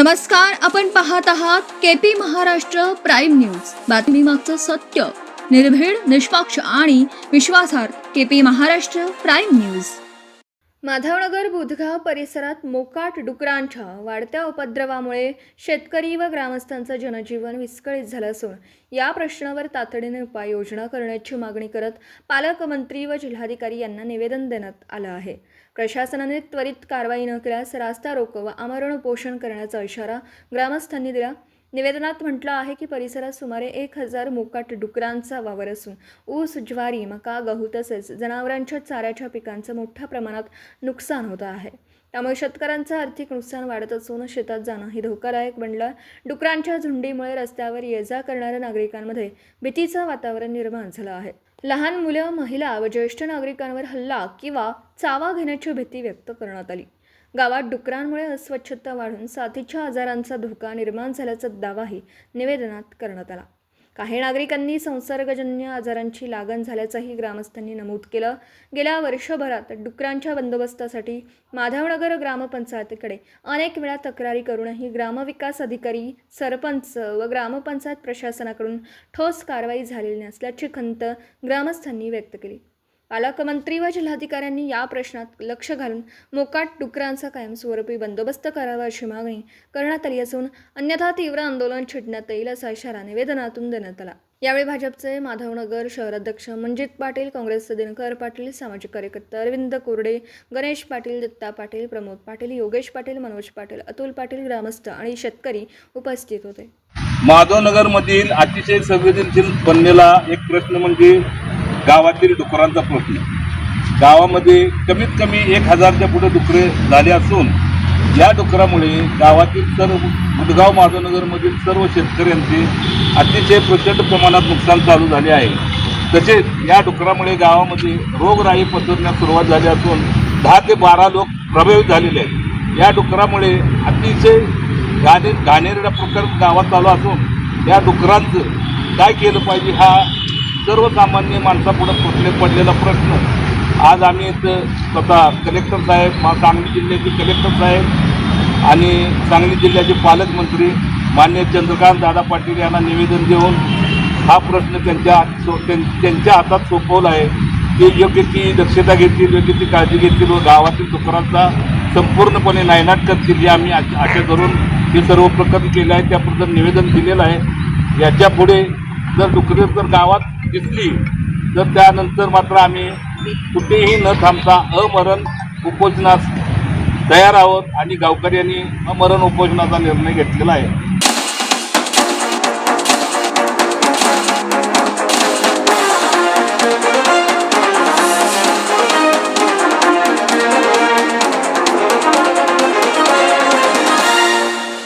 नमस्कार, आपण पाहत आहात केपी महाराष्ट्र प्राईम न्यूज. बातमी मागचं सत्य, निर्भीड, निष्पक्ष आणि विश्वासार्ह. KP Maharashtra prime news. Madhavnagar Budhgaon परिसरात मोकाट डुकरांच्या वाढत्या उपद्रवामुळे शेतकरी व ग्रामस्थांचं जनजीवन विस्कळीत झालं असून या प्रश्नावर तातडीने उपाययोजना करण्याची मागणी करत पालकमंत्री व जिल्हाधिकारी यांना निवेदन देण्यात आलं आहे. प्रशासनाने त्वरित कारवाई न केल्यास रास्ता रोको व आमरण उपोषण करण्याचा इशारा ग्रामस्थांनी दिला. निवेदनात म्हटलं आहे की परिसरात सुमारे 1000 मोकाट डुकरांचा वावर असून ऊस, ज्वारी, मका, गहू तसेच जनावरांच्या चाऱ्याच्या पिकांचं मोठ्या प्रमाणात नुकसान होत आहे. त्यामुळे शेतकऱ्यांचं आर्थिक नुकसान वाढत असून शेतात जाणंही धोकादायक बनलं. डुकरांच्या झुंडीमुळे रस्त्यावर ये-जा करणाऱ्या नागरिकांमध्ये भीतीचं वातावरण निर्माण झालं आहे. लहान मुलं, महिला व ज्येष्ठ नागरिकांवर हल्ला किंवा चावा घेण्याची भीती व्यक्त करण्यात आली. गावात डुकरांमुळे अस्वच्छता वाढून साथीच्या आजारांचा धोका निर्माण झाल्याचा दावाही निवेदनात करण्यात आला. काही नागरिकांनी संसर्गजन्य आजारांची लागण झाल्याचंही ग्रामस्थांनी नमूद केलं. गेल्या वर्षभरात डुकरांच्या बंदोबस्तासाठी माधवनगर ग्रामपंचायतीकडे अनेक वेळा तक्रारी करूनही ग्रामविकास अधिकारी, सरपंच व ग्रामपंचायत प्रशासनाकडून ठोस कारवाई झालेली नसल्याची खंत ग्रामस्थांनी व्यक्त केली. पालकमंत्री व जिल्हाधिकाऱ्यांनी या प्रश्नात लक्ष घालून मोकाट डुकरांचा कायमस्वरूपी बंदोबस्त करावा अशी मागणी करण्यात आली असून अन्यथा तीव्र आंदोलन छेडण्यात येईल असा इशारा निवेदनातून देण्यात आला. यावेळी भाजपचे माधवनगर शहराध्यक्ष मनजित पाटील, काँग्रेसचे दिनकर पाटील, सामाजिक कार्यकर्ते अरविंद कोरडे, गणेश पाटील, दत्ता पाटील, प्रमोद पाटील, योगेश पाटील, मनोज पाटील, अतुल पाटील, ग्रामस्थ आणि शेतकरी उपस्थित होते. माधवनगरमधील अतिशय संवेदनशील बनलेला एक प्रश्न म्हणजे गावातील डुकरांचा प्रश्न. गावामध्ये कमीत कमी 1000च्या पुढे डुकरे झाले असून या डुकरामुळे गावातील सर्व बुधगाव माधवनगरमधील सर्व शेतकऱ्यांचे अतिशय प्रचंड प्रमाणात नुकसान चालू झाले आहे. तसेच या डुकरामुळे गावामध्ये रोगराई पसरण्यास सुरुवात झाली असून 10 ते 12 लोक प्रभावित झालेले आहेत. या डुकरामुळे अतिशय घाणेरडा प्रकार गावात चालू असून या डुकरांचं काय केलं पाहिजे हा सर्वसामान्य माणसापुढे पडलेला प्रश्न. आज आम्ही इथं स्वतः कलेक्टर साहेब, सांगली जिल्ह्याचे कलेक्टर साहेब आणि सांगली जिल्ह्याचे पालकमंत्री माननीय चंद्रकांत दादा पाटील यांना निवेदन देऊन हा प्रश्न त्यांच्या हातात सोपवला आहे. ते योग्य ती दक्षता घेतील, योग्य ती काळजी घेतील व गावातील डुकरांचा संपूर्णपणे नायनाट करतील ही आम्ही आशा करून हे सर्व प्रकरण केलं आहे. त्याबद्दल निवेदन दिलेलं आहे. याच्यापुढे जर डुकरे जर गावात दिसली तर त्यानंतर मात्र आम्ही कुठेही न थांबता अमरण उपोषणास तयार आहोत आणि गावकऱ्यांनी अमरण उपोषणाचा निर्णय घेतलेला आहे.